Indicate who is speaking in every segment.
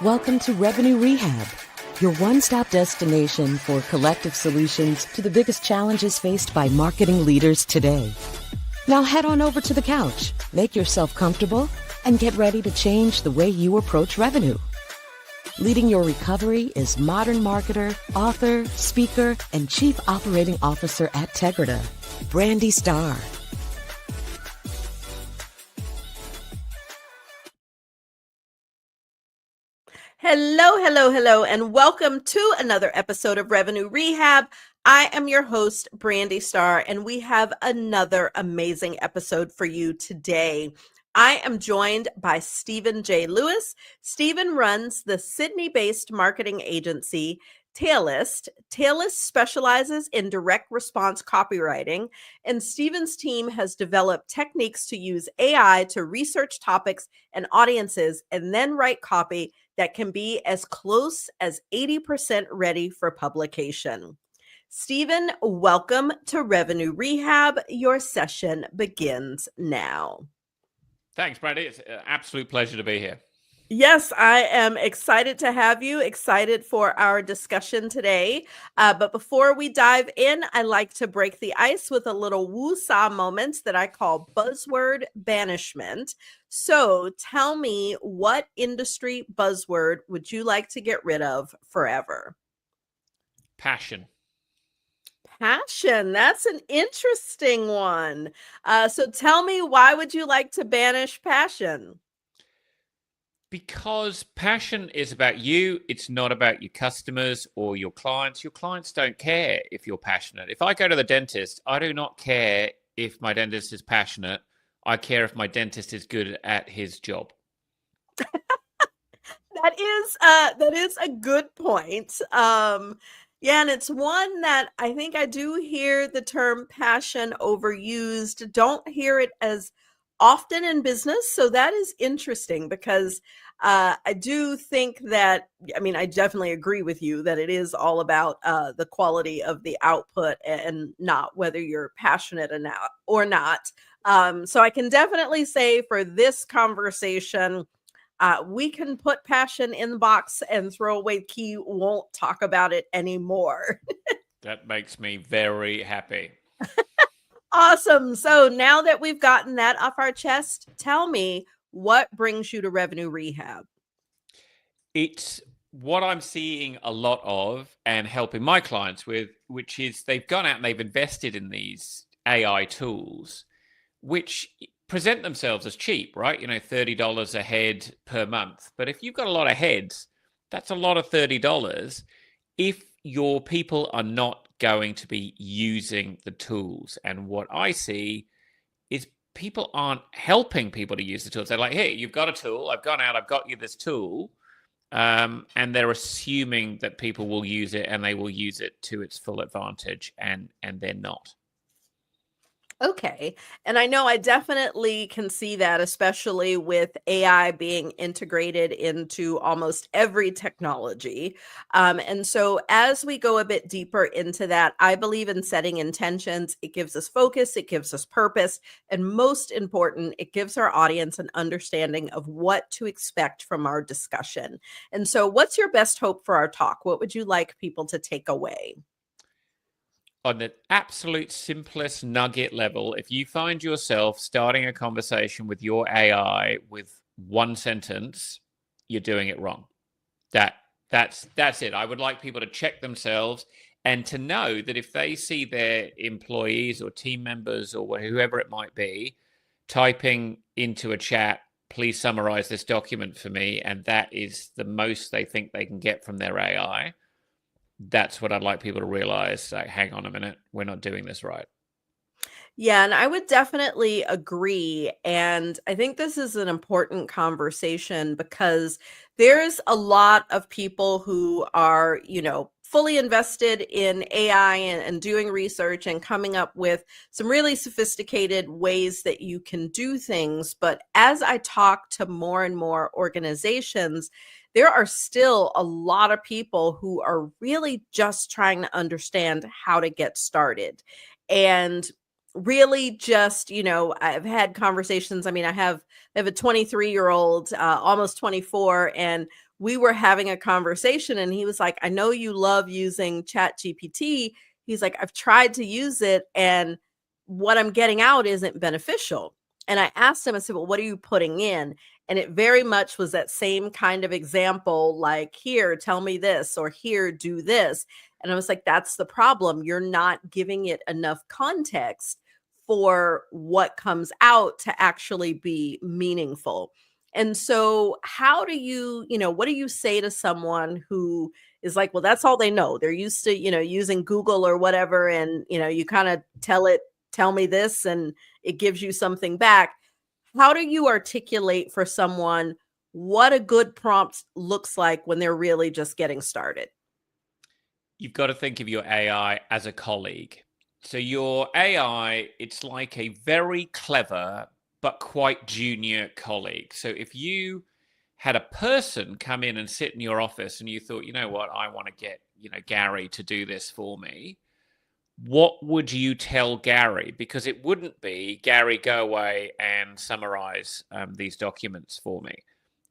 Speaker 1: Welcome to Revenue Rehab, your one-stop destination for collective solutions to the biggest challenges faced by marketing leaders today. Now head on over to the couch, make yourself comfortable, and get ready to change the way you approach revenue. Leading your recovery is modern marketer, author, speaker, and chief operating officer at Tegrita, Brandi Starr.
Speaker 2: Hello, and welcome to another episode of Revenue Rehab. I am your host, Brandi Starr, and we have another amazing episode for you today. I am joined by Steven J. Lewis. Steven runs the Sydney-based marketing agency, Taleist. Taleist specializes in direct response copywriting, and Steven's team has developed techniques to use AI to research topics and audiences and then write copy that can be as close as 80% ready for publication. Steven, welcome to Revenue Rehab. Your session begins now.
Speaker 3: Thanks, Brandi. It's an absolute pleasure to be here.
Speaker 2: Yes, I am excited to have you, excited for our discussion today. But before we dive in, I like to break the ice with a little woo-saw moments that I call buzzword banishment. So tell me, what industry buzzword would you like to get rid of forever?
Speaker 3: Passion.
Speaker 2: Passion. That's an interesting one. So tell me, why would you like to banish passion?
Speaker 3: Because passion is about you. It's not about your customers or your clients. Your clients don't care if you're passionate. If I go to the dentist, I do not care if my dentist is passionate. I care if my dentist is good at his job.
Speaker 2: That is a good point. Yeah, and it's one that I think I do hear the term passion overused. Don't hear it as often in business. So that is interesting, because I do think that, I definitely agree with you that it is all about the quality of the output and not whether you're passionate or not. So I can definitely say for this conversation, we can put passion in the box and throw away the key. Won't talk about it anymore.
Speaker 3: That makes me very happy.
Speaker 2: Awesome. So now that we've gotten that off our chest, tell me, what brings you to Revenue Rehab?
Speaker 3: It's what I'm seeing a lot of and helping my clients with, which is they've gone out and they've invested in these AI tools, which present themselves as cheap, right? $30 a head per month. But if you've got a lot of heads, that's a lot of $30 if your people are not going to be using the tools. And what I see is people aren't helping people to use the tools. They're like, hey, you've got a tool. I've gone out, I've got you this tool. And they're assuming that people will use it and they will use it to its full advantage, and they're not.
Speaker 2: Okay. And I know I definitely can see that, especially with AI being integrated into almost every technology. And so as we go a bit deeper into that, I believe in setting intentions. It gives us focus, it gives us purpose, and most important, it gives our audience an understanding of what to expect from our discussion. And so what's your best hope for our talk? What would you like people to take away?
Speaker 3: On the absolute simplest nugget level, if you find yourself starting a conversation with your AI with one sentence, you're doing it wrong. That's it. I would like people to check themselves and to know that if they see their employees or team members or whoever it might be typing into a chat, please summarize this document for me, and that is the most they think they can get from their AI, that's what I'd like people to realize. Like, hang on a minute, we're not doing this right.
Speaker 2: Yeah, and I would definitely agree. And I think this is an important conversation because there's a lot of people who are, fully invested in AI and doing research and coming up with some really sophisticated ways that you can do things. But as I talk to more and more organizations, there are still a lot of people who are really just trying to understand how to get started. And really just, I've had conversations. I have a 23-year-old, almost 24, and we were having a conversation and he was like, I know you love using Chat GPT. He's like, I've tried to use it and what I'm getting out isn't beneficial. And I asked him, I said, well, what are you putting in? And it very much was that same kind of example, like, here, tell me this, or here, do this. And I was like, that's the problem. You're not giving it enough context for what comes out to actually be meaningful. And so how do you, what do you say to someone who is like, well, that's all they know. They're used to, using Google or whatever. And, you kind of tell me this, and it gives you something back. How do you articulate for someone what a good prompt looks like when they're really just getting started?
Speaker 3: You've got to think of your AI as a colleague. So your AI, it's like a very clever but quite junior colleague. So if you had a person come in and sit in your office and you thought, you know what, I want to get, Gary to do this for me, what would you tell Gary? Because it wouldn't be, Gary, go away and summarize these documents for me.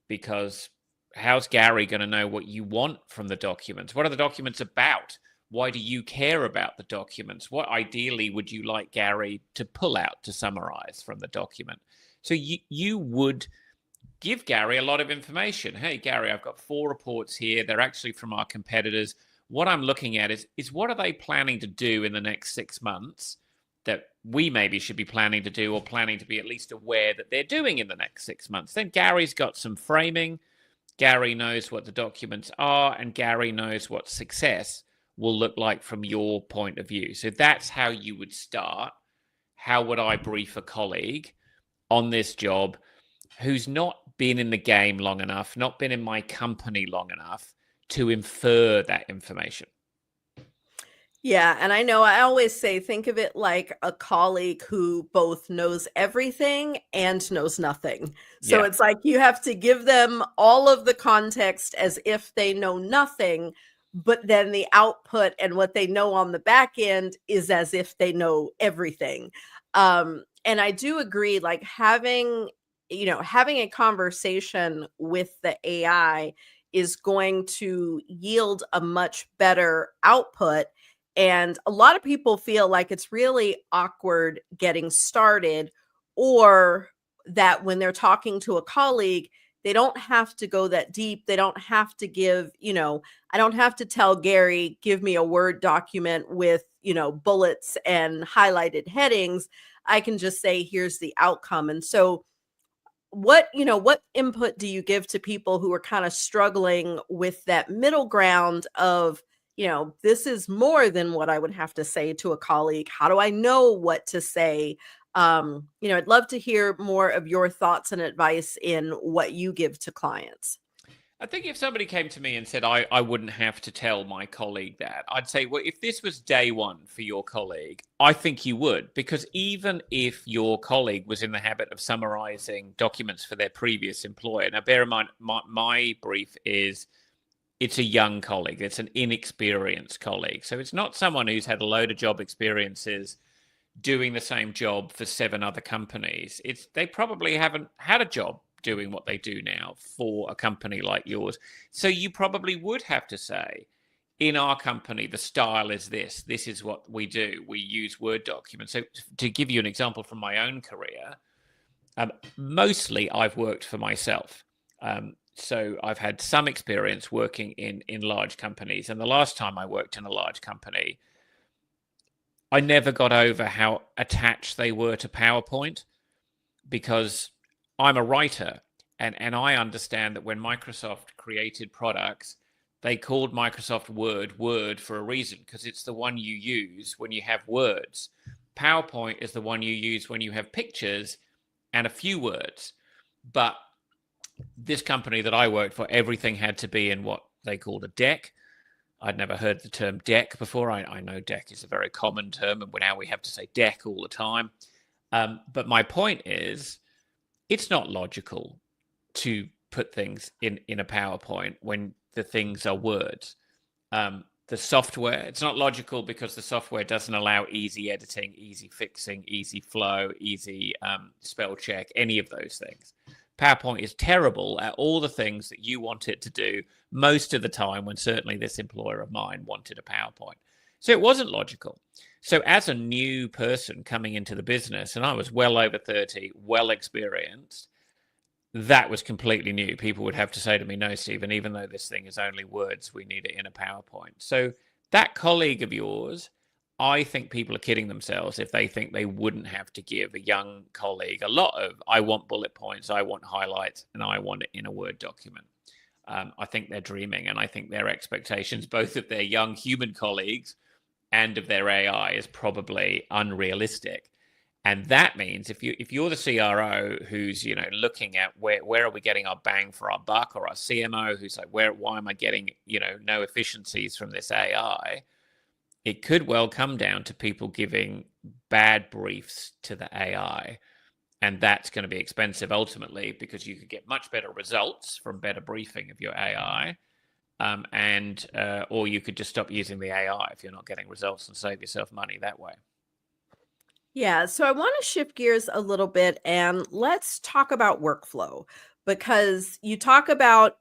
Speaker 3: Because how's Gary going to know what you want from the documents? What are the documents about? Why do you care about the documents? What ideally would you like Gary to pull out to summarize from the document? So you would give Gary a lot of information. Hey, Gary, I've got 4 reports here. They're actually from our competitors. What I'm looking at is what are they planning to do in the next 6 months that we maybe should be planning to do, or planning to be at least aware that they're doing in the next 6 months. Then Gary's got some framing. Gary knows what the documents are, and Gary knows what success will look like from your point of view. So that's how you would start. How would I brief a colleague on this job who's not been in the game long enough, not been in my company long enough to infer that information?
Speaker 2: Yeah. And I know I always say, think of it like a colleague who both knows everything and knows nothing. So
Speaker 3: Yeah.
Speaker 2: it's like you have to give them all of the context as if they know nothing, but then the output and what they know on the back end is as if they know everything. And I do agree, like having a conversation with the AI is going to yield a much better output. And a lot of people feel like it's really awkward getting started, or that when they're talking to a colleague, they don't have to go that deep. They don't have to give, I don't have to tell Gary, give me a Word document with, bullets and highlighted headings. I can just say, here's the outcome. And so what input do you give to people who are kind of struggling with that middle ground of, this is more than what I would have to say to a colleague. How do I know what to say? I'd love to hear more of your thoughts and advice in what you give to clients.
Speaker 3: I think if somebody came to me and said, I wouldn't have to tell my colleague that, I'd say, well, if this was day one for your colleague, I think you would. Because even if your colleague was in the habit of summarizing documents for their previous employer, now bear in mind, my brief is, it's a young colleague. It's an inexperienced colleague. So it's not someone who's had a load of job experiences doing the same job for 7 other companies. They probably haven't had a job doing what they do now for a company like yours. So you probably would have to say, in our company, the style is this. This is what we do. We use Word documents. So to give you an example from my own career, mostly I've worked for myself. So I've had some experience working in large companies. And the last time I worked in a large company, I never got over how attached they were to PowerPoint, because I'm a writer, and I understand that when Microsoft created products, they called Microsoft Word for a reason, because it's the one you use when you have words. PowerPoint is the one you use when you have pictures and a few words. But this company that I worked for, everything had to be in what they called a deck. I'd never heard the term deck before. I know deck is a very common term, and now we have to say deck all the time. But my point is, it's not logical to put things in a PowerPoint when the things are words. The software, it's not logical because the software doesn't allow easy editing, easy fixing, easy flow, easy spell check, any of those things. PowerPoint is terrible at all the things that you want it to do most of the time, when certainly this employer of mine wanted a PowerPoint. So it wasn't logical. So as a new person coming into the business, and I was well over 30, well experienced, that was completely new. People would have to say to me, no, Stephen, even though this thing is only words, we need it in a PowerPoint. So that colleague of yours, I think people are kidding themselves if they think they wouldn't have to give a young colleague a lot of, I want bullet points, I want highlights, and I want it in a Word document. I think they're dreaming, and I think their expectations, both of their young human colleagues and of their AI, is probably unrealistic. And that means if you're the CRO who's looking at where are we getting our bang for our buck, or our CMO who's like, why am I getting no efficiencies from this AI? It could well come down to people giving bad briefs to the AI, and that's going to be expensive ultimately, because you could get much better results from better briefing of your AI, or you could just stop using the AI if you're not getting results and save yourself money that way.
Speaker 2: Yeah, so I want to shift gears a little bit and let's talk about workflow, because you talk about,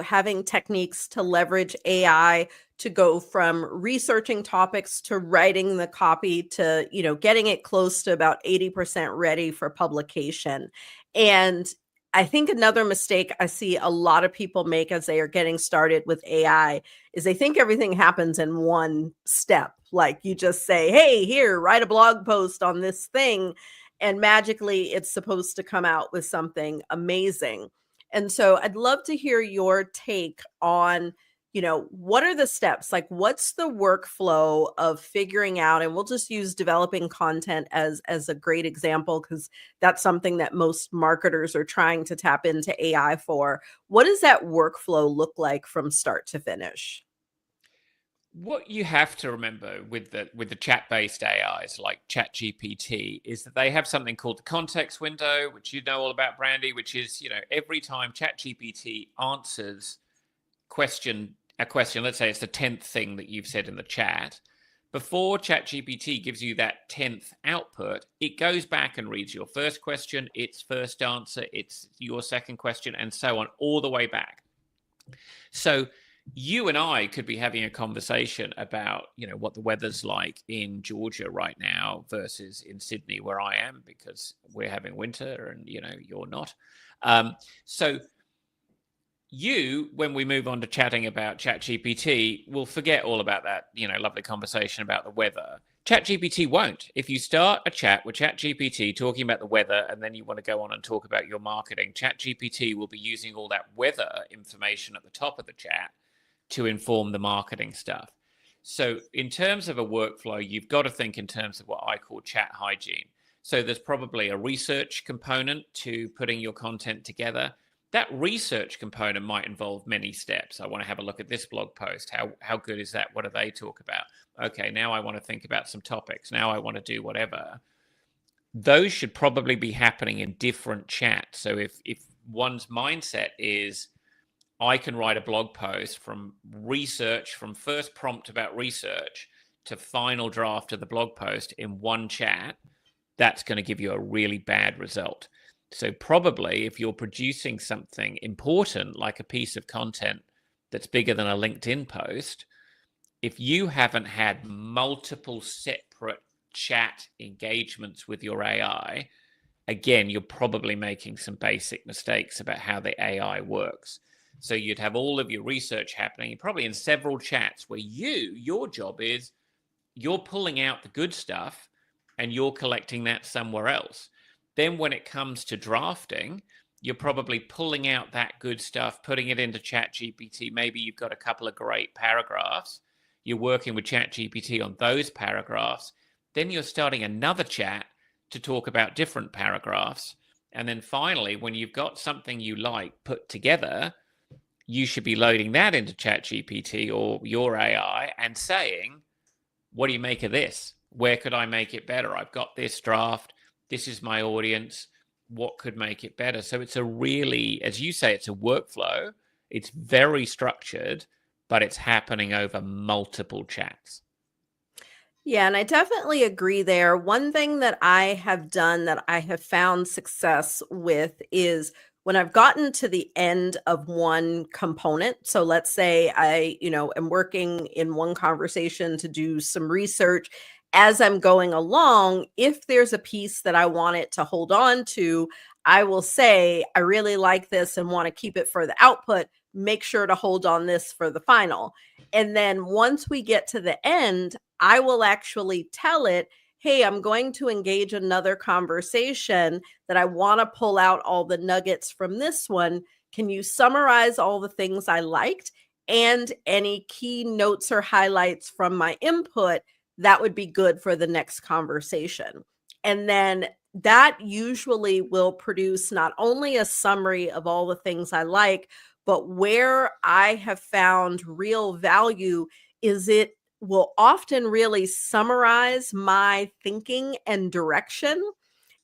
Speaker 2: having techniques to leverage AI to go from researching topics to writing the copy to, getting it close to about 80% ready for publication. And I think another mistake I see a lot of people make as they are getting started with AI is they think everything happens in one step. Like you just say, hey, here, write a blog post on this thing, and magically it's supposed to come out with something amazing. And so I'd love to hear your take on, what are the steps? Like, what's the workflow of figuring out, and we'll just use developing content as a great example, because that's something that most marketers are trying to tap into AI for. What does that workflow look like from start to finish?
Speaker 3: What you have to remember with the chat-based AIs like Chat GPT is that they have something called the context window, which you know all about, Brandi, which is, every time Chat GPT answers a question, let's say it's the 10th thing that you've said in the chat, before Chat GPT gives you that 10th output, it goes back and reads your first question, its first answer, it's your second question, and so on, all the way back. So you and I could be having a conversation about, what the weather's like in Georgia right now versus in Sydney, where I am, because we're having winter and, you're not. So you, when we move on to chatting about Chat GPT, will forget all about that, lovely conversation about the weather. Chat GPT won't. If you start a chat with Chat GPT talking about the weather, and then you want to go on and talk about your marketing, Chat GPT will be using all that weather information at the top of the chat to inform the marketing stuff. So in terms of a workflow, you've got to think in terms of what I call chat hygiene. So there's probably a research component to putting your content together. That research component might involve many steps. I want to have a look at this blog post. How good is that? What do they talk about? Okay, now I want to think about some topics. Now I want to do whatever. Those should probably be happening in different chats. So if one's mindset is, I can write a blog post from research, from first prompt about research to final draft of the blog post in one chat, that's going to give you a really bad result. So probably if you're producing something important, like a piece of content that's bigger than a LinkedIn post, if you haven't had multiple separate chat engagements with your AI, again, you're probably making some basic mistakes about how the AI works. So you'd have all of your research happening, probably in several chats, where your job is you're pulling out the good stuff and you're collecting that somewhere else. Then when it comes to drafting, you're probably pulling out that good stuff, putting it into Chat GPT. Maybe you've got a couple of great paragraphs. You're working with Chat GPT on those paragraphs. Then you're starting another chat to talk about different paragraphs. And then finally, when you've got something you like put together, you should be loading that into Chat GPT or your AI and saying, what do you make of this? Where could I make it better? I've got this draft. This is my audience. What could make it better? So it's a really, as you say, it's a workflow. It's very structured, but it's happening over multiple chats.
Speaker 2: Yeah, and I definitely agree there. One thing that I have done that I have found success with is when I've gotten to the end of one component, so let's say I, am working in one conversation to do some research as I'm going along, if there's a piece that I want it to hold on to, I will say, I really like this and want to keep it for the output. Make sure to hold on this for the final. And then once we get to the end, I will actually tell it, hey, I'm going to engage another conversation that I want to pull out all the nuggets from this one. Can you summarize all the things I liked and any key notes or highlights from my input? That would be good for the next conversation. And then that usually will produce not only a summary of all the things I like, but where I have found real value is it will often really summarize my thinking and direction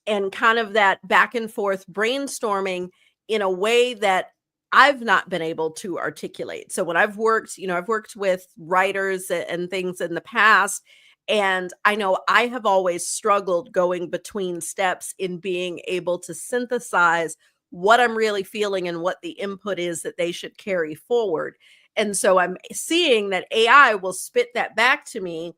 Speaker 2: and kind of that back and forth brainstorming in a way that I've not been able to articulate. So when I've worked, I've worked with writers and things in the past, and I know I have always struggled going between steps in being able to synthesize what I'm really feeling and what the input is that they should carry forward. And so I'm seeing that AI will spit that back to me.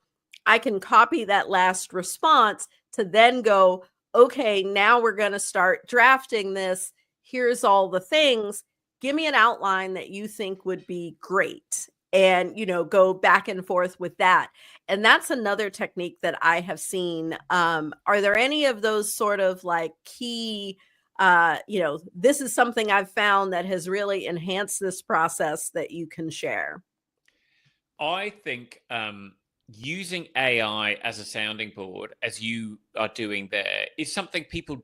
Speaker 2: I can copy that last response to then go, okay, now we're going to start drafting this. Here's all the things. Give me an outline that you think would be great. And, go back and forth with that. And that's another technique that I have seen. Are there any of those sort of like key, this is something I've found that has really enhanced this process that you can share?
Speaker 3: I think using AI as a sounding board, as you are doing there, is something people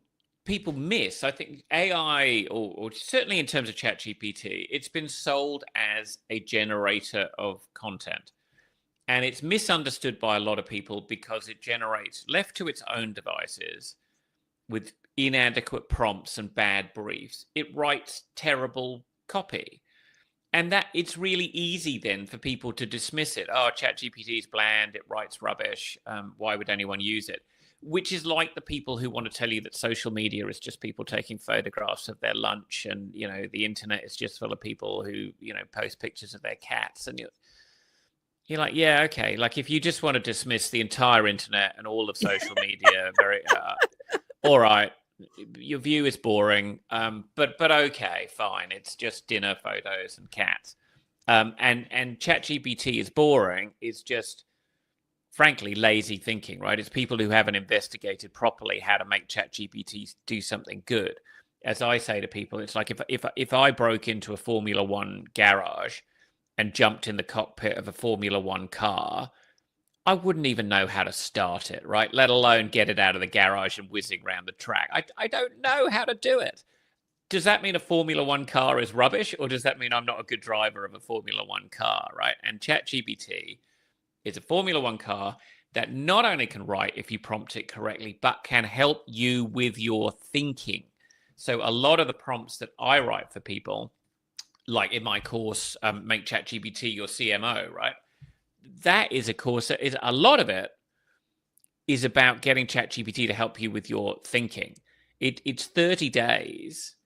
Speaker 3: miss. I think AI, or certainly in terms of Chat GPT, it's been sold as a generator of content. And it's misunderstood by a lot of people because it generates, left to its own devices, with inadequate prompts and bad briefs, it writes terrible copy. And that it's really easy then for people to dismiss it. Oh, Chat GPT is bland, it writes rubbish. Why would anyone use it? Which is like the people who want to tell you that social media is just people taking photographs of their lunch, and the internet is just full of people who post pictures of their cats. And you're like, yeah, okay. Like if you just want to dismiss the entire internet and all of social media, very all right. Your view is boring, but okay, fine. It's just dinner photos and cats. And Chat GPT is boring. It's just, frankly, lazy thinking, right? It's people who haven't investigated properly how to make Chat GPT do something good. As I say to people, it's like if I broke into a Formula One garage and jumped in the cockpit of a Formula One car, I wouldn't even know how to start it, right? Let alone get it out of the garage and whizzing around the track. I don't know how to do it. Does that mean a Formula One car is rubbish, or does that mean I'm not a good driver of a Formula One car, right? And ChatGPT is a Formula One car that not only can write if you prompt it correctly, but can help you with your thinking. So a lot of the prompts that I write for people, like in my course, Make ChatGPT Your CMO, right? That is a course that is, a lot of it is about getting ChatGPT to help you with your thinking. It's 30 days,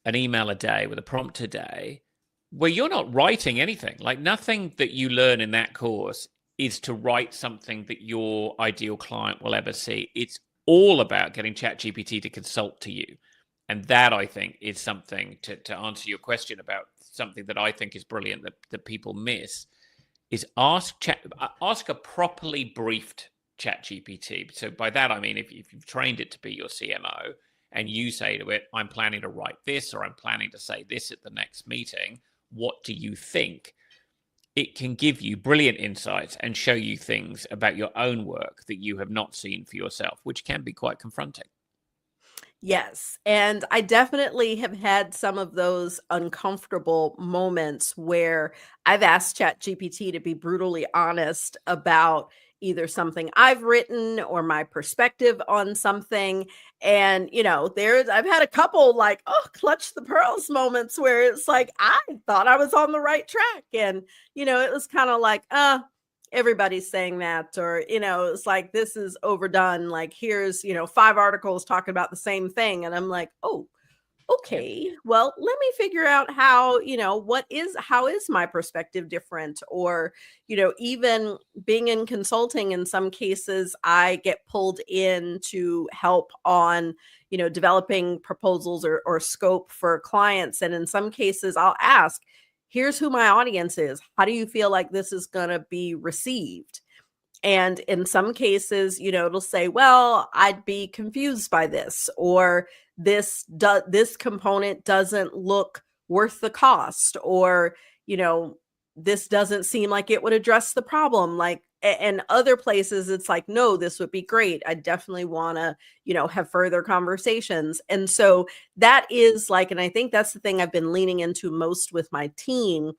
Speaker 3: an email a day with a prompt a day, where you're not writing anything. Like nothing that you learn in that course is to write something that your ideal client will ever see. It's all about getting ChatGPT to consult to you. And that, I think, is something to answer your question about something that I think is brilliant that people miss, is ask a properly briefed Chat GPT. So by that, I mean, if you've trained it to be your CMO and you say to it, I'm planning to write this, or I'm planning to say this at the next meeting, what do you think? It can give you brilliant insights and show you things about your own work that you have not seen for yourself, which can be quite confronting.
Speaker 2: Yes. And I definitely have had some of those uncomfortable moments where I've asked ChatGPT to be brutally honest about either something I've written or my perspective on something. And, I've had a couple like, oh, clutch the pearls moments where it's like, I thought I was on the right track. And, it was kind of like, everybody's saying that, or it's like, this is overdone, like here's 5 articles talking about the same thing, and I'm like, oh, okay, well, let me figure out how, how is my perspective different? Or, even being in consulting, in some cases, I get pulled in to help on, developing proposals or scope for clients. And in some cases, I'll ask, here's who my audience is. How do you feel like this is going to be received? And in some cases, it'll say, well, I'd be confused by this, or this component doesn't look worth the cost, or, this doesn't seem like it would address the problem. Like, and other places, it's like, no, this would be great. I definitely want to, have further conversations. And so that is like, and I think that's the thing I've been leaning into most with my team,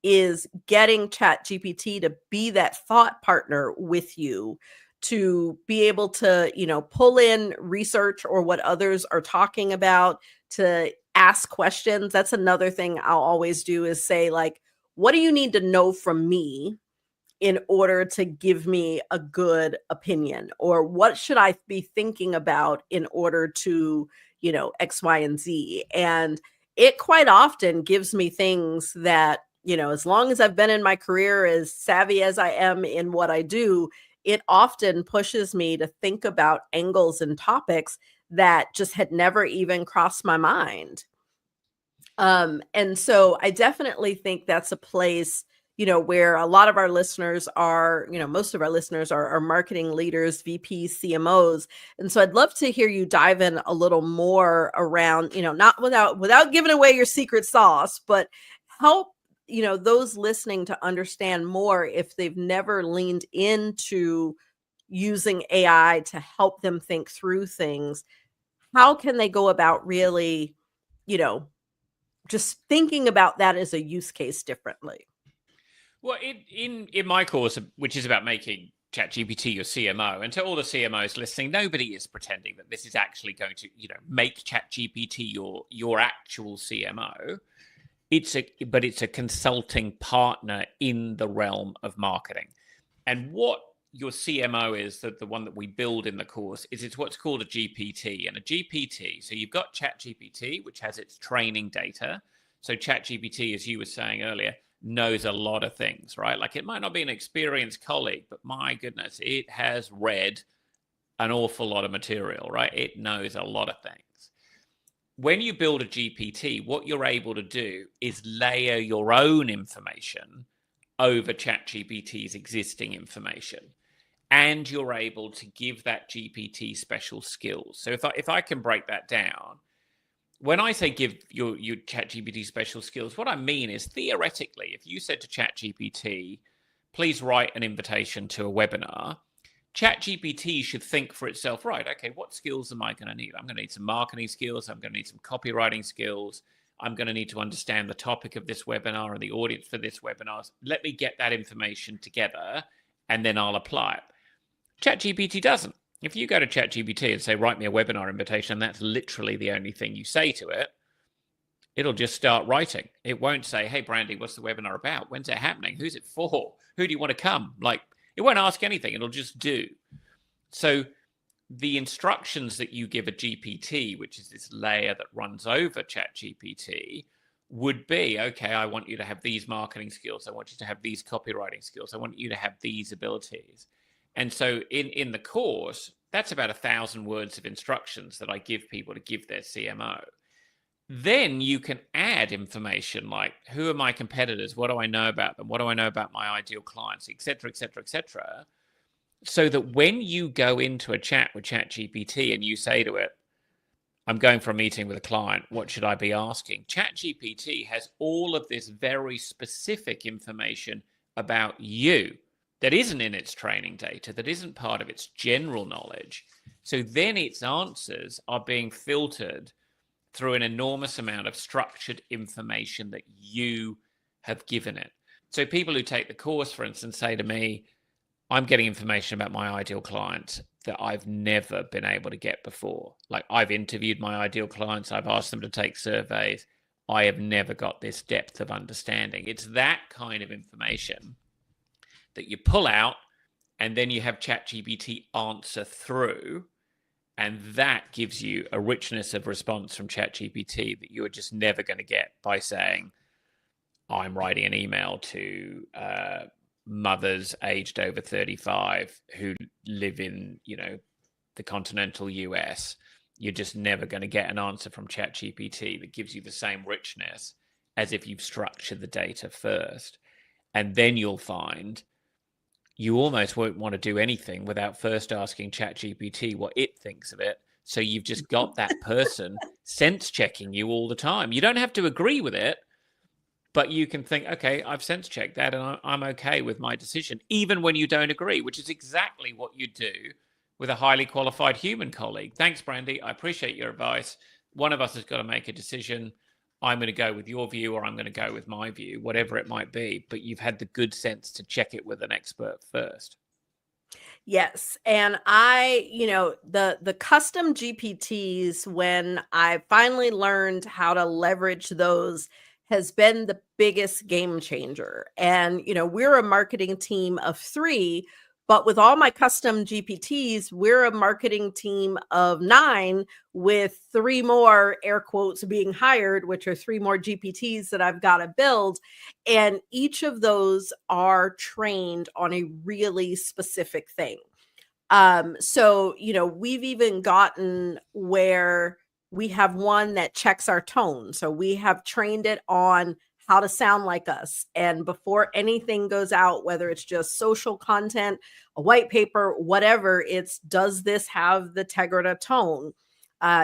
Speaker 2: is getting Chat GPT to be that thought partner with you, to be able to, pull in research or what others are talking about, to ask questions. That's another thing I'll always do, is say, like, what do you need to know from me in order to give me a good opinion? Or what should I be thinking about in order to, X, Y, and Z? And it quite often gives me things that, as long as I've been in my career, as savvy as I am in what I do, it often pushes me to think about angles and topics that just had never even crossed my mind. And so I definitely think that's a place, where a lot of our listeners are, most of our listeners are marketing leaders, VPs, CMOs. And so I'd love to hear you dive in a little more around, not without giving away your secret sauce, but help, those listening to understand more, if they've never leaned into using AI to help them think through things. How can they go about really, just thinking about that as a use case differently?
Speaker 3: Well, in my course, which is about making Chat GPT your CMO, and to all the CMOs listening, nobody is pretending that this is actually going to, make Chat GPT your actual CMO. But it's a consulting partner in the realm of marketing. And what your CMO is, the one that we build in the course, is it's what's called a GPT. And a GPT, so you've got Chat GPT, which has its training data. So Chat GPT, as you were saying earlier, knows a lot of things, right? Like, it might not be an experienced colleague, but my goodness, it has read an awful lot of material, right? It knows a lot of things. When you build a GPT, what you're able to do is layer your own information over Chat GPT's existing information. And you're able to give that GPT special skills. So if I can break that down, when I say give your Chat GPT special skills, what I mean is, theoretically, if you said to Chat GPT, please write an invitation to a webinar, Chat GPT should think for itself, right, okay, what skills am I going to need? I'm going to need some marketing skills. I'm going to need some copywriting skills. I'm going to need to understand the topic of this webinar and the audience for this webinar. Let me get that information together, and then I'll apply it. Chat GPT doesn't. If you go to Chat GPT and say, write me a webinar invitation, and that's literally the only thing you say to it, it'll just start writing. It won't say, hey, Brandi, what's the webinar about? When's it happening? Who's it for? Who do you want to come? Like, it won't ask anything. It'll just do. So the instructions that you give a GPT, which is this layer that runs over Chat GPT, would be, okay, I want you to have these marketing skills. I want you to have these copywriting skills. I want you to have these abilities. And so in the course, that's about 1,000 words of instructions that I give people to give their CMO. Then you can add information like, who are my competitors? What do I know about them? What do I know about my ideal clients, et cetera, et cetera, et cetera. So that when you go into a chat with Chat GPT and you say to it, I'm going for a meeting with a client, what should I be asking? Chat GPT has all of this very specific information about you that isn't in its training data, that isn't part of its general knowledge. So then its answers are being filtered through an enormous amount of structured information that you have given it. So people who take the course, for instance, say to me, I'm getting information about my ideal client that I've never been able to get before. Like, I've interviewed my ideal clients, I've asked them to take surveys. I have never got this depth of understanding. It's that kind of information that you pull out, and then you have Chat GPT answer through, And that gives you a richness of response from Chat GPT that you're just never going to get by saying, I'm writing an email to mothers aged over 35 who live in, the continental US. You're just never going to get an answer from Chat GPT that gives you the same richness as if you've structured the data first. And then you'll find you almost won't want to do anything without first asking Chat GPT what it thinks of it. So you've just got that person sense checking you all the time. You don't have to agree with it, but you can think, okay, I've sense checked that and I'm okay with my decision, even when you don't agree, which is exactly what you do with a highly qualified human colleague. Thanks, Brandi. I appreciate your advice. One of us has got to make a decision. I'm going to go with your view or I'm going to go with my view, whatever it might be. But you've had the good sense to check it with an expert first.
Speaker 2: Yes. And the custom GPTs, when I finally learned how to leverage those, has been the biggest game changer. And, we're a marketing team of 3, but with all my custom GPTs, we're a marketing team of 9 with 3 more air quotes being hired, which are 3 more GPTs that I've got to build. And each of those are trained on a really specific thing. So, we've even gotten where we have one that checks our tone. So we have trained it on how to sound like us. And before anything goes out, whether it's just social content, a white paper, whatever, it's, does this have the Tegrita tone?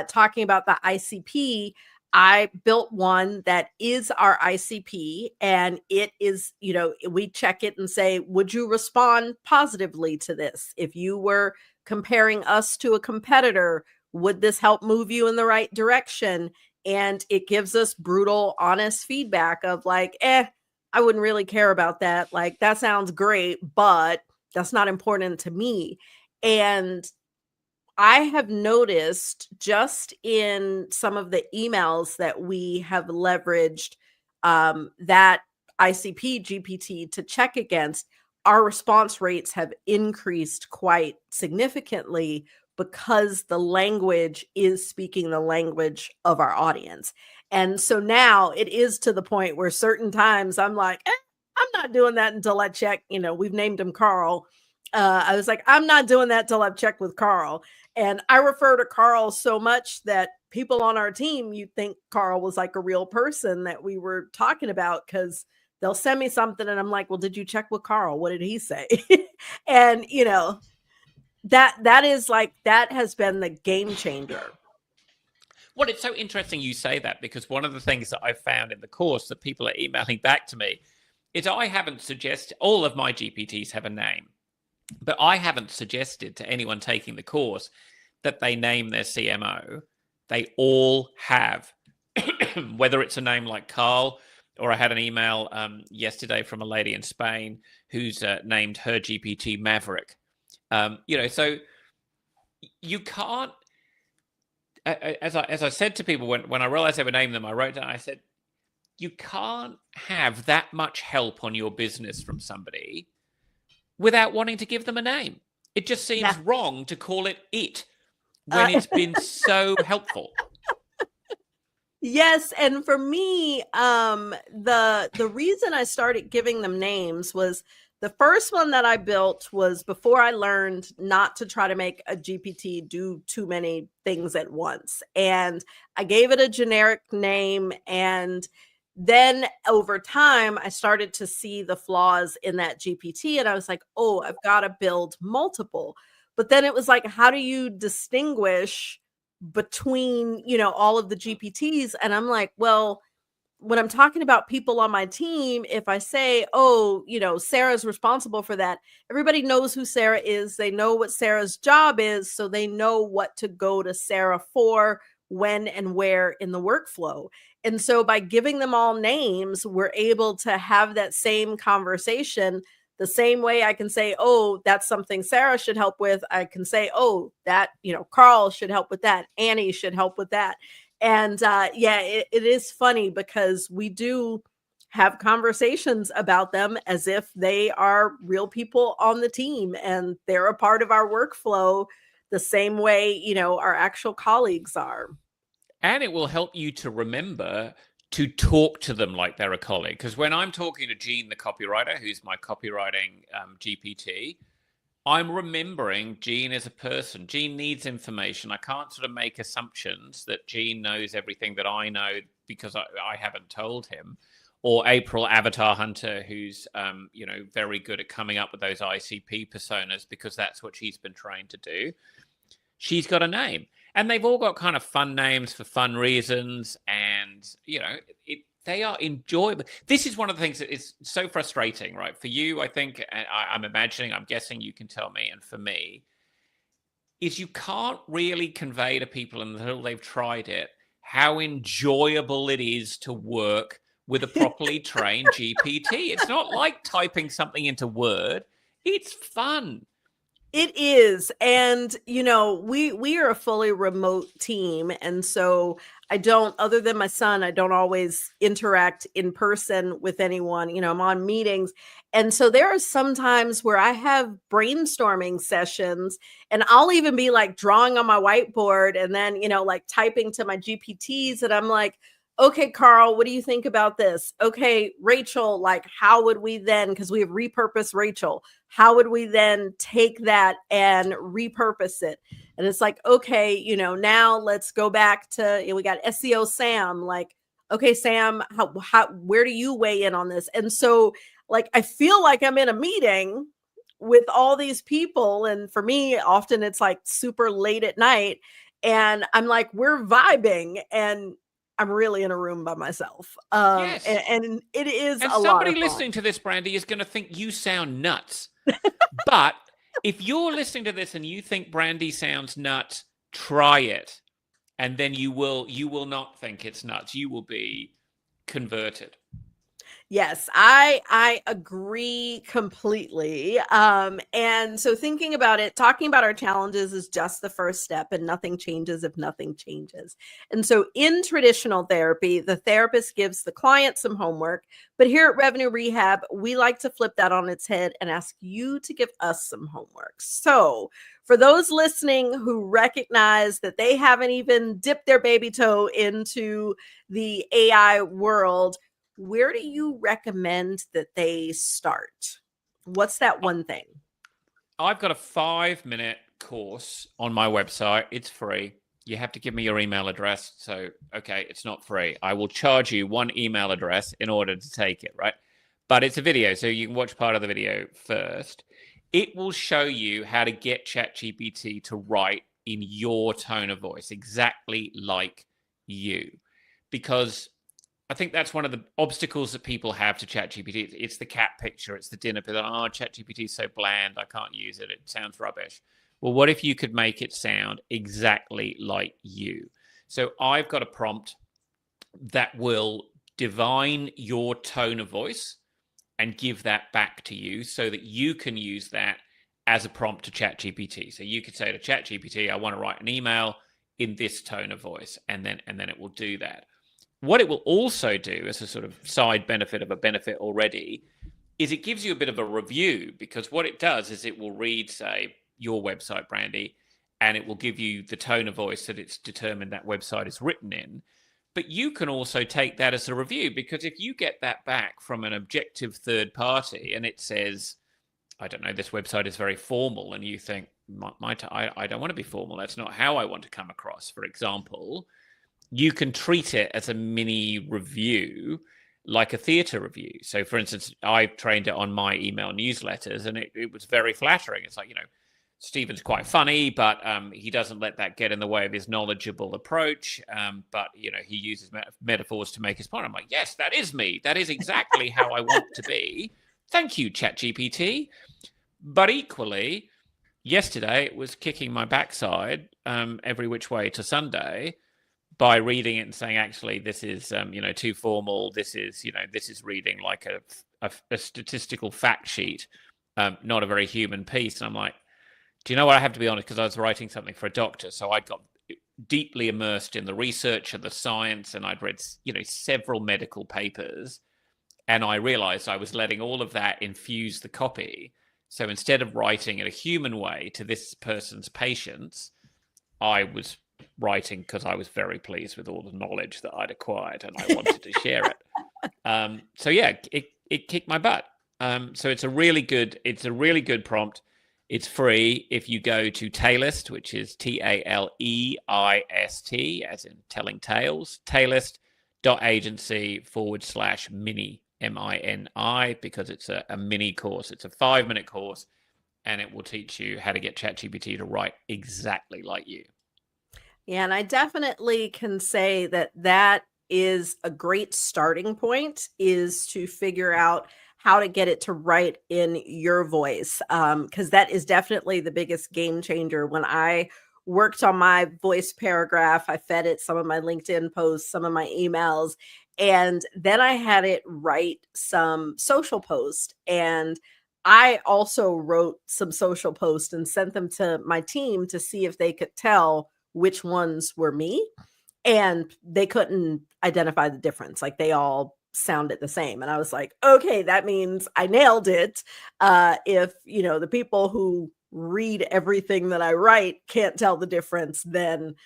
Speaker 2: Talking about the ICP, I built one that is our ICP, and it is, we check it and say, would you respond positively to this? If you were comparing us to a competitor, would this help move you in the right direction? And it gives us brutal, honest feedback of like, I wouldn't really care about that. Like, that sounds great, but that's not important to me. And I have noticed just in some of the emails that we have leveraged that ICP GPT to check against, our response rates have increased quite significantly because the language is speaking the language of our audience. And so now it is to the point where certain times I'm like, I'm not doing that until I check, we've named him Carl. I was like, I'm not doing that till I've checked with Carl. And I refer to Carl so much that people on our team, you think Carl was like a real person that we were talking about, because they'll send me something and I'm like, well, did you check with Carl? What did he say? And, that is like, that has been the game changer.
Speaker 3: Well, it's so interesting you say that, because one of the things that I found in the course that people are emailing back to me is I haven't suggested, all of my GPTs have a name, but I haven't suggested to anyone taking the course that they name their CMO. They all have, whether it's a name like Carl, or I had an email yesterday from a lady in Spain who's named her GPT Maverick. So you can't, as I said to people when I realized they would name them, I wrote down, I said, you can't have that much help on your business from somebody without wanting to give them a name. It just seems wrong to call it when it's been so helpful.
Speaker 2: Yes, and for me, the reason I started giving them names was the first one that I built was before I learned not to try to make a GPT do too many things at once. And I gave it a generic name, and then over time, I started to see the flaws in that GPT, and I was like, oh, I've got to build multiple. But then it was like, how do you distinguish between, all of the GPTs? And I'm like, well, when I'm talking about people on my team, if I say, oh, Sarah's responsible for that, everybody knows who Sarah is. They know what Sarah's job is, so they know what to go to Sarah for, when and where in the workflow. And so by giving them all names, we're able to have that same conversation. The same way I can say, oh, that's something Sarah should help with. I can say, oh, that, Carl should help with that. Annie should help with that. And it is funny because we do have conversations about them as if they are real people on the team and they're a part of our workflow, the same way, you know, our actual colleagues are.
Speaker 3: And it will help you to remember to talk to them like they're a colleague. Because when I'm talking to Jean, the copywriter, who's my copywriting GPT, I'm remembering Jean as a person. Jean needs information. I can't sort of make assumptions that Jean knows everything that I know because I haven't told him. Or April Avatar Hunter, who's you know, very good at coming up with those ICP personas because that's what she's been trained to do. She's got a name. And they've all got kind of fun names for fun reasons. And, you know, they are enjoyable. This is one of the things that is so frustrating, right? For you, I think, I'm guessing you can tell me, and for me, is you can't really convey to people until they've tried it how enjoyable it is to work with a properly trained GPT. It's not like typing something into Word. It's fun.
Speaker 2: It is. And, you know, we are a fully remote team. And so I don't, other than my son, I don't always interact in person with anyone. You know, I'm on meetings. And so there are some times where I have brainstorming sessions and I'll even be like drawing on my whiteboard and then, you know, like typing to my GPTs. And I'm like, okay, Carl, what do you think about this? Okay, Rachel, like, how would we then, because we have repurposed Rachel, how would we then take that and repurpose it? And it's like, okay, you know, now let's go back to, you know, we got SEO Sam, like, okay, Sam, where do you weigh in on this? And so, like, I feel like I'm in a meeting with all these people. And for me, often it's like super late at night. And I'm like, we're vibing. And I'm really in a room by myself.
Speaker 3: Yes.
Speaker 2: And it is
Speaker 3: and
Speaker 2: a lot of
Speaker 3: somebody
Speaker 2: fun.
Speaker 3: listening to this, Brandi, is going to think you sound nuts. But if you're listening to this and you think Brandi sounds nuts, try it. And then you will not think it's nuts. You will be converted.
Speaker 2: Yes, I agree completely. And so thinking about it, talking about our challenges is just the first step, and nothing changes if nothing changes. And so in traditional therapy, the therapist gives the client some homework, but here at Revenue Rehab, we like to flip that on its head and ask you to give us some homework. So for those listening who recognize that they haven't even dipped their baby toe into the AI world, where do you recommend that they start? What's that one thing?
Speaker 3: I've got a 5-minute course on my website. It's free. You have to give me your email address. So, okay, it's not free. I will charge you one email address in order to take it, right? But it's a video, so you can watch part of the video first. It will show you how to get Chat GPT to write in your tone of voice, exactly like you. Because I think that's one of the obstacles that people have to Chat GPT. It's the cat picture. It's the dinner picture. Oh, Chat GPT is so bland. I can't use it. It sounds rubbish. Well, what if you could make it sound exactly like you? So I've got a prompt that will divine your tone of voice and give that back to you so that you can use that as a prompt to Chat GPT. So you could say to Chat GPT, I want to write an email in this tone of voice, and then it will do that. What it will also do, as a sort of side benefit of a benefit already, is it gives you a bit of a review, because what it does is it will read, say, your website, Brandi, and it will give you the tone of voice that it's determined that website is written in. But you can also take that as a review, because if you get that back from an objective third party and it says, I don't know, this website is very formal, and you think, I don't want to be formal. That's not how I want to come across, for example. You can treat it as a mini review, like a theater review. So, for instance, I've trained it on my email newsletters, and it was very flattering. It's like, you know, Steven's quite funny, but he doesn't let that get in the way of his knowledgeable approach. But, you know, he uses metaphors to make his point. I'm like, yes, that is me. That is exactly how I want to be. Thank you, Chat GPT. But equally, yesterday it was kicking my backside every which way to Sunday by reading it and saying, actually, this is, you know, too formal. This is, you know, this is reading like a statistical fact sheet, not a very human piece. And I'm like, do you know what? I have to be honest, because I was writing something for a doctor. So I got deeply immersed in the research and the science, and I'd read, you know, several medical papers. And I realized I was letting all of that infuse the copy. So instead of writing in a human way to this person's patients, I was writing because I was very pleased with all the knowledge that I'd acquired and I wanted to share it. So yeah, it kicked my butt. So it's a really good prompt. It's free if you go to Taleist, which is Taleist, as in telling tales, Taleist.agency/mini, MINI, because it's a mini course. It's a 5-minute course, and it will teach you how to get Chat GPT to write exactly like you.
Speaker 2: Yeah, and I definitely can say that is a great starting point, is to figure out how to get it to write in your voice, because that is definitely the biggest game changer. When I worked on my voice paragraph, I fed it some of my LinkedIn posts, some of my emails, and then I had it write some social posts. And I also wrote some social posts and sent them to my team to see if they could tell which ones were me. And they couldn't identify the difference. Like, they all sounded the same. And I was like, okay, that means I nailed it. If, the people who read everything that I write can't tell the difference, then,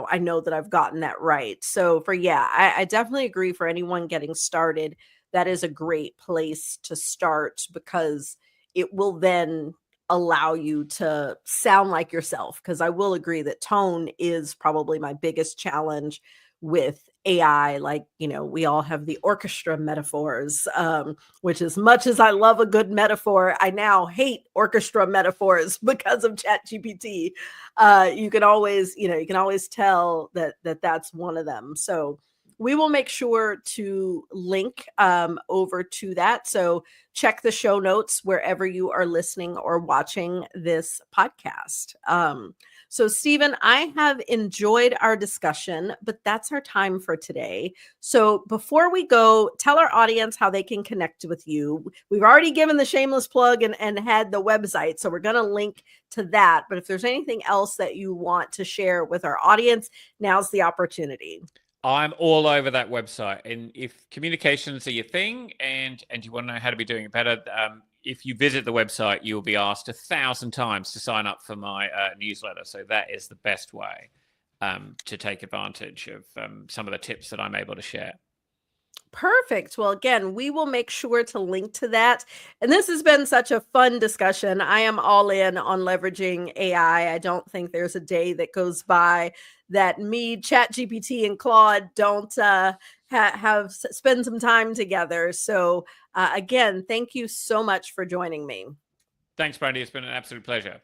Speaker 2: I know that I've gotten that right. So I definitely agree, for anyone getting started, that is a great place to start, because it will then allow you to sound like yourself. Because I will agree that tone is probably my biggest challenge with AI. Like, we all have the orchestra metaphors, which, as much as I love a good metaphor, I now hate orchestra metaphors because of Chat GPT. You can always tell that that's one of them. So we will make sure to link over to that. So check the show notes wherever you are listening or watching this podcast. So Steven, I have enjoyed our discussion, but that's our time for today. So before we go, tell our audience how they can connect with you. We've already given the shameless plug and had the website, so we're going to link to that. But if there's anything else that you want to share with our audience, now's the opportunity.
Speaker 3: I'm all over that website. And if communications are your thing and you want to know how to be doing it better, if you visit the website, you'll be asked 1,000 times to sign up for my newsletter. So that is the best way to take advantage of some of the tips that I'm able to share.
Speaker 2: Perfect. Well, again, we will make sure to link to that. And this has been such a fun discussion. I am all in on leveraging AI. I don't think there's a day that goes by that me, Chat GPT, and Claude don't spend some time together. So again, thank you so much for joining me.
Speaker 3: Thanks, Brandi. It's been an absolute pleasure.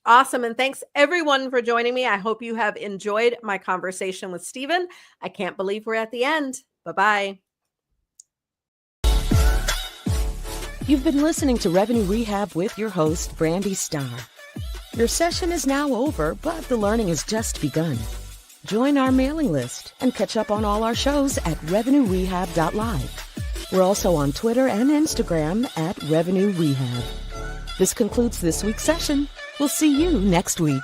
Speaker 2: Awesome. And thanks everyone for joining me. I hope you have enjoyed my conversation with Steven. I can't believe we're at the end. Bye-bye.
Speaker 1: You've been listening to Revenue Rehab with your host, Brandi Starr. Your session is now over, but the learning has just begun. Join our mailing list and catch up on all our shows at revenuerehab.live. We're also on Twitter and Instagram at Revenue Rehab. This concludes this week's session. We'll see you next week.